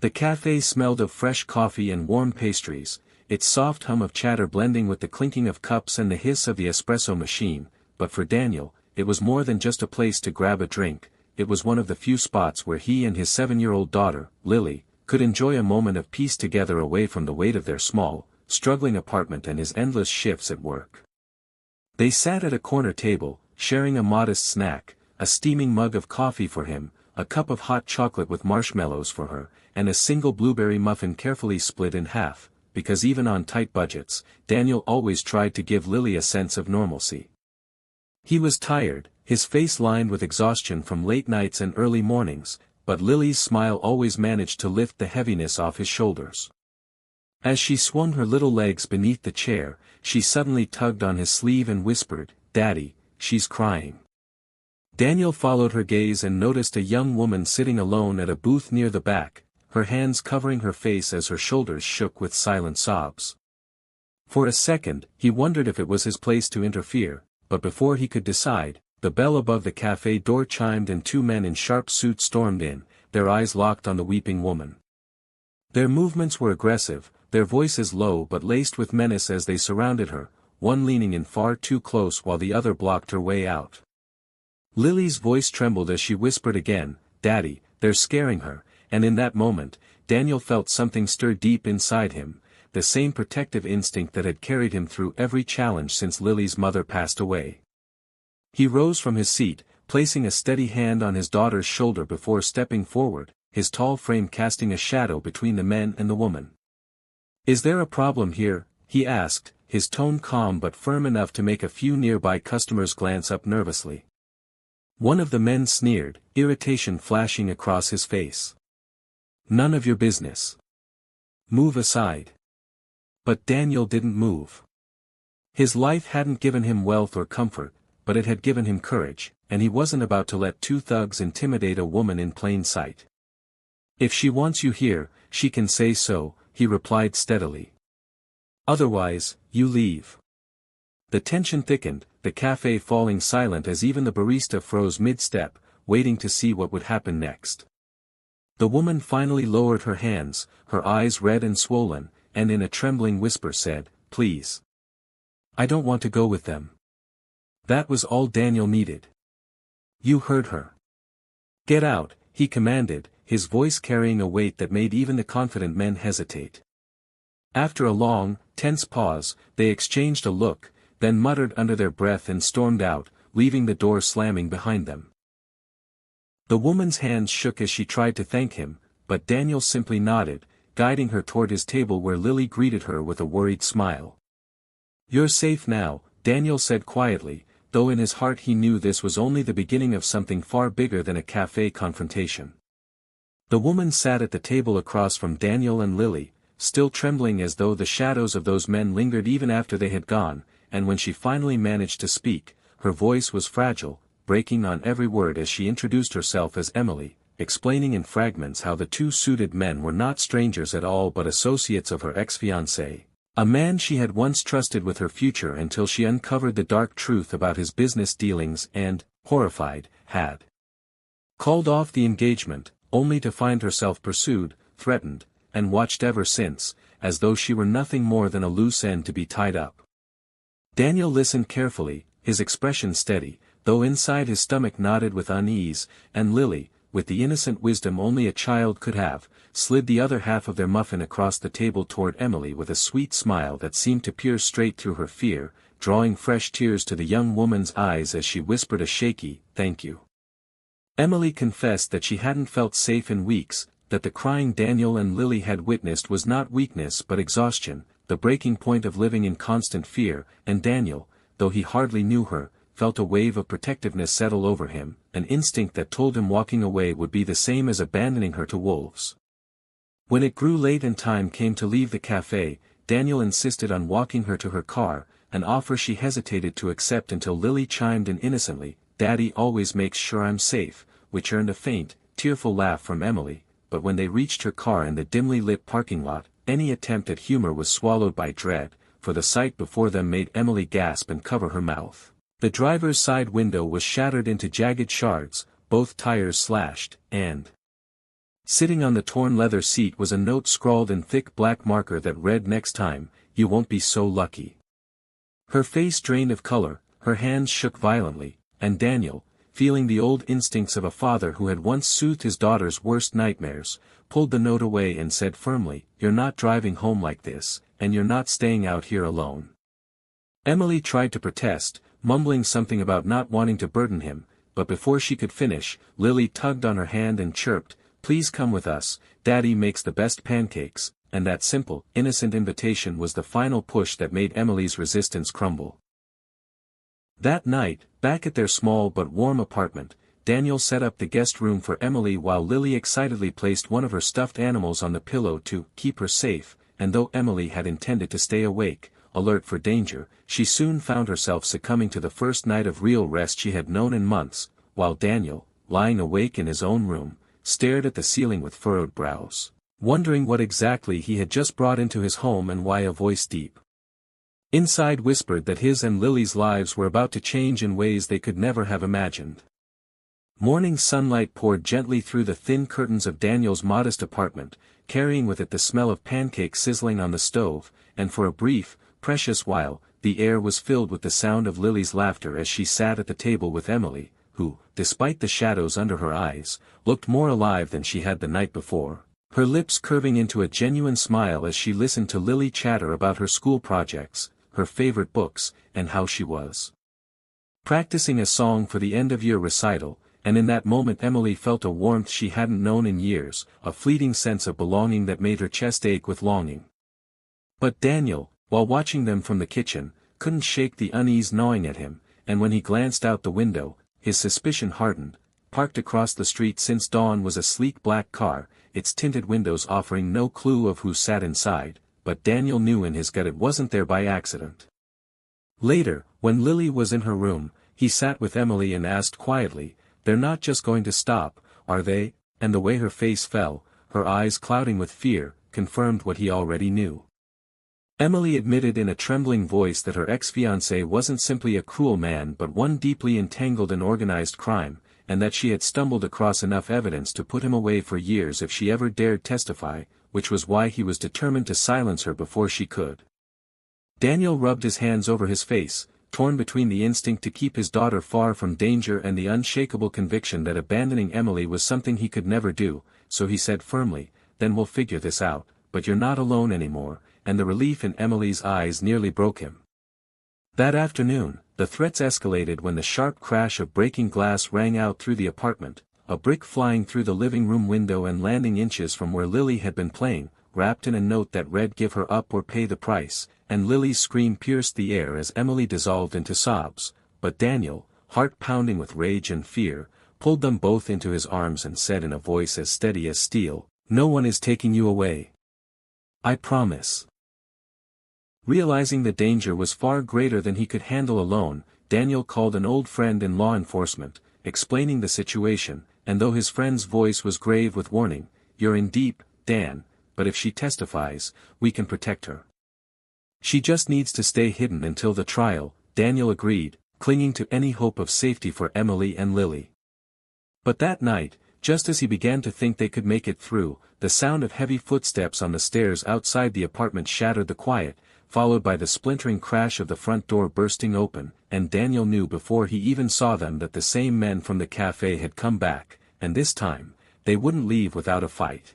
The cafe smelled of fresh coffee and warm pastries, its soft hum of chatter blending with the clinking of cups and the hiss of the espresso machine, but for Daniel, it was more than just a place to grab a drink, it was one of the few spots where he and his 7-year-old daughter, Lily, could enjoy a moment of peace together away from the weight of their small, struggling apartment and his endless shifts at work. They sat at a corner table, sharing a modest snack, a steaming mug of coffee for him, a cup of hot chocolate with marshmallows for her, and a single blueberry muffin carefully split in half, because even on tight budgets, Daniel always tried to give Lily a sense of normalcy. He was tired, his face lined with exhaustion from late nights and early mornings, but Lily's smile always managed to lift the heaviness off his shoulders. As she swung her little legs beneath the chair, she suddenly tugged on his sleeve and whispered, "Daddy, she's crying." Daniel followed her gaze and noticed a young woman sitting alone at a booth near the back, her hands covering her face as her shoulders shook with silent sobs. For a second, he wondered if it was his place to interfere, but before he could decide, the bell above the cafe door chimed and 2 men in sharp suits stormed in, their eyes locked on the weeping woman. Their movements were aggressive, their voices low but laced with menace as they surrounded her, one leaning in far too close while the other blocked her way out. Lily's voice trembled as she whispered again, "Daddy, they're scaring her," and in that moment, Daniel felt something stir deep inside him, the same protective instinct that had carried him through every challenge since Lily's mother passed away. He rose from his seat, placing a steady hand on his daughter's shoulder before stepping forward, his tall frame casting a shadow between the men and the woman. "Is there a problem here?" he asked, his tone calm but firm enough to make a few nearby customers glance up nervously. One of the men sneered, irritation flashing across his face. "None of your business. Move aside." But Daniel didn't move. His life hadn't given him wealth or comfort, but it had given him courage, and he wasn't about to let 2 thugs intimidate a woman in plain sight. "If she wants you here, she can say so," he replied steadily. "Otherwise, you leave." The tension thickened, the cafe falling silent as even the barista froze mid-step, waiting to see what would happen next. The woman finally lowered her hands, her eyes red and swollen, and in a trembling whisper said, "Please. I don't want to go with them." That was all Daniel needed. "You heard her. Get out," he commanded, his voice carrying a weight that made even the confident men hesitate. After a long, tense pause, they exchanged a look, then muttered under their breath and stormed out, leaving the door slamming behind them. The woman's hands shook as she tried to thank him, but Daniel simply nodded, guiding her toward his table where Lily greeted her with a worried smile. "You're safe now," Daniel said quietly, though in his heart he knew this was only the beginning of something far bigger than a cafe confrontation. The woman sat at the table across from Daniel and Lily, still trembling as though the shadows of those men lingered even after they had gone, and when she finally managed to speak, her voice was fragile, breaking on every word as she introduced herself as Emily, explaining in fragments how the 2 suited men were not strangers at all but associates of her ex-fiancé, a man she had once trusted with her future until she uncovered the dark truth about his business dealings and, horrified, had called off the engagement, only to find herself pursued, threatened, and watched ever since, as though she were nothing more than a loose end to be tied up. Daniel listened carefully, his expression steady, though inside his stomach knotted with unease, and Lily, with the innocent wisdom only a child could have, slid the other half of their muffin across the table toward Emily with a sweet smile that seemed to peer straight through her fear, drawing fresh tears to the young woman's eyes as she whispered a shaky, "Thank you." Emily confessed that she hadn't felt safe in weeks, that the crying Daniel and Lily had witnessed was not weakness but exhaustion, the breaking point of living in constant fear, and Daniel, though he hardly knew her, felt a wave of protectiveness settle over him, an instinct that told him walking away would be the same as abandoning her to wolves. When it grew late and time came to leave the cafe, Daniel insisted on walking her to her car, an offer she hesitated to accept until Lily chimed in innocently, "Daddy always makes sure I'm safe," which earned a faint, tearful laugh from Emily, but when they reached her car in the dimly lit parking lot, any attempt at humor was swallowed by dread, for the sight before them made Emily gasp and cover her mouth. The driver's side window was shattered into jagged shards, both tires slashed, and Sitting on the torn leather seat was a note scrawled in thick black marker that read, "Next time, you won't be so lucky." Her face drained of color, her hands shook violently, and Daniel, feeling the old instincts of a father who had once soothed his daughter's worst nightmares, pulled the note away and said firmly, "You're not driving home like this, and you're not staying out here alone." Emily tried to protest, mumbling something about not wanting to burden him, but before she could finish, Lily tugged on her hand and chirped, "Please come with us, Daddy makes the best pancakes," and that simple, innocent invitation was the final push that made Emily's resistance crumble. That night, back at their small but warm apartment, Daniel set up the guest room for Emily while Lily excitedly placed one of her stuffed animals on the pillow to keep her safe, and though Emily had intended to stay awake, alert for danger, she soon found herself succumbing to the first night of real rest she had known in months, while Daniel, lying awake in his own room, stared at the ceiling with furrowed brows, wondering what exactly he had just brought into his home and why a voice deep inside whispered that his and Lily's lives were about to change in ways they could never have imagined. Morning sunlight poured gently through the thin curtains of Daniel's modest apartment, carrying with it the smell of pancakes sizzling on the stove, and for a brief, precious while, the air was filled with the sound of Lily's laughter as she sat at the table with Emily, who, despite the shadows under her eyes, looked more alive than she had the night before, her lips curving into a genuine smile as she listened to Lily chatter about her school projects, her favorite books, and how she was practicing a song for the end-of-year recital, and in that moment Emily felt a warmth she hadn't known in years, a fleeting sense of belonging that made her chest ache with longing. But Daniel, while watching them from the kitchen, couldn't shake the unease gnawing at him, and when he glanced out the window, his suspicion hardened. Parked across the street since dawn was a sleek black car, its tinted windows offering no clue of who sat inside, but Daniel knew in his gut it wasn't there by accident. Later, when Lily was in her room, he sat with Emily and asked quietly, "They're not just going to stop, are they?" And the way her face fell, her eyes clouding with fear, confirmed what he already knew. Emily admitted in a trembling voice that her ex-fiancé wasn't simply a cruel man but one deeply entangled in organized crime, and that she had stumbled across enough evidence to put him away for years if she ever dared testify, which was why he was determined to silence her before she could. Daniel rubbed his hands over his face, torn between the instinct to keep his daughter far from danger and the unshakable conviction that abandoning Emily was something he could never do, so he said firmly, "Then we'll figure this out, but you're not alone anymore," and the relief in Emily's eyes nearly broke him. That afternoon, the threats escalated when the sharp crash of breaking glass rang out through the apartment, a brick flying through the living room window and landing inches from where Lily had been playing, wrapped in a note that read, "Give her up or pay the price," and Lily's scream pierced the air as Emily dissolved into sobs, but Daniel, heart pounding with rage and fear, pulled them both into his arms and said in a voice as steady as steel, "No one is taking you away. I promise." Realizing the danger was far greater than he could handle alone, Daniel called an old friend in law enforcement, explaining the situation, and though his friend's voice was grave with warning, "You're in deep, Dan, but if she testifies, we can protect her. She just needs to stay hidden until the trial," Daniel agreed, clinging to any hope of safety for Emily and Lily. But that night, just as he began to think they could make it through, the sound of heavy footsteps on the stairs outside the apartment shattered the quiet, followed by the splintering crash of the front door bursting open, and Daniel knew before he even saw them that the same men from the cafe had come back, and this time, they wouldn't leave without a fight.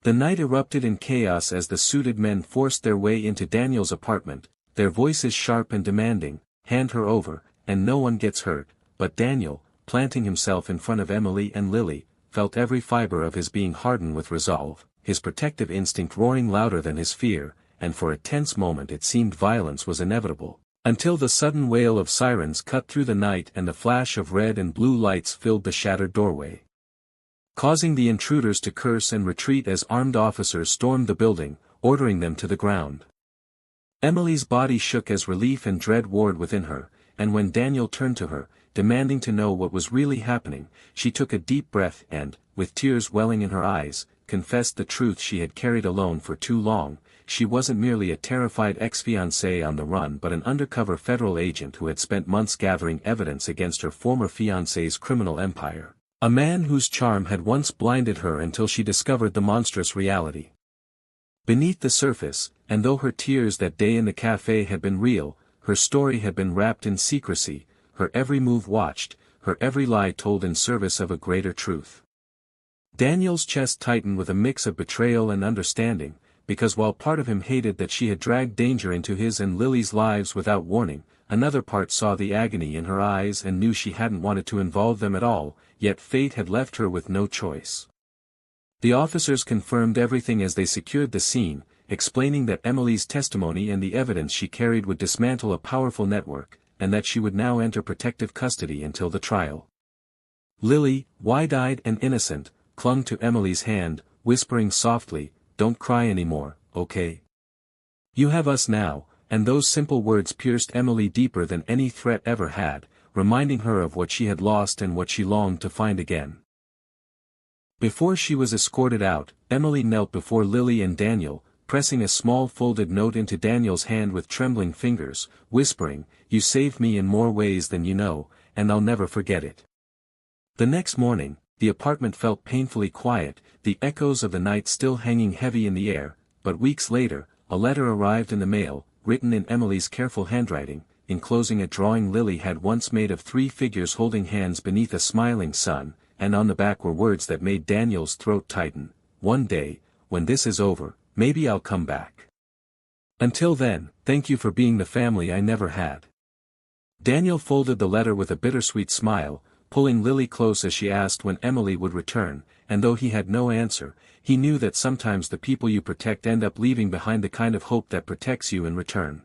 The night erupted in chaos as the suited men forced their way into Daniel's apartment, their voices sharp and demanding, "Hand her over, and no one gets hurt," but Daniel, planting himself in front of Emily and Lily, felt every fiber of his being harden with resolve, his protective instinct roaring louder than his fear, and for a tense moment it seemed violence was inevitable, until the sudden wail of sirens cut through the night and the flash of red and blue lights filled the shattered doorway, causing the intruders to curse and retreat as armed officers stormed the building, ordering them to the ground. Emily's body shook as relief and dread warred within her, and when Daniel turned to her, demanding to know what was really happening, she took a deep breath and, with tears welling in her eyes, confessed the truth she had carried alone for too long. She wasn't merely a terrified ex-fiancé on the run but an undercover federal agent who had spent months gathering evidence against her former fiancé's criminal empire. A man whose charm had once blinded her until she discovered the monstrous reality. Beneath the surface, and though her tears that day in the cafe had been real, her story had been wrapped in secrecy, her every move watched, her every lie told in service of a greater truth. Daniel's chest tightened with a mix of betrayal and understanding, because while part of him hated that she had dragged danger into his and Lily's lives without warning, another part saw the agony in her eyes and knew she hadn't wanted to involve them at all, yet fate had left her with no choice. The officers confirmed everything as they secured the scene, explaining that Emily's testimony and the evidence she carried would dismantle a powerful network, and that she would now enter protective custody until the trial. Lily, wide-eyed and innocent, clung to Emily's hand, whispering softly, "Don't cry anymore, okay? You have us now," and those simple words pierced Emily deeper than any threat ever had, reminding her of what she had lost and what she longed to find again. Before she was escorted out, Emily knelt before Lily and Daniel, pressing a small folded note into Daniel's hand with trembling fingers, whispering, "You saved me in more ways than you know, and I'll never forget it." The next morning, the apartment felt painfully quiet, the echoes of the night still hanging heavy in the air, but weeks later, a letter arrived in the mail, written in Emily's careful handwriting, enclosing a drawing Lily had once made of three figures holding hands beneath a smiling sun, and on the back were words that made Daniel's throat tighten: "One day, when this is over, maybe I'll come back. Until then, thank you for being the family I never had." Daniel folded the letter with a bittersweet smile, pulling Lily close as she asked when Emily would return, and though he had no answer, he knew that sometimes the people you protect end up leaving behind the kind of hope that protects you in return.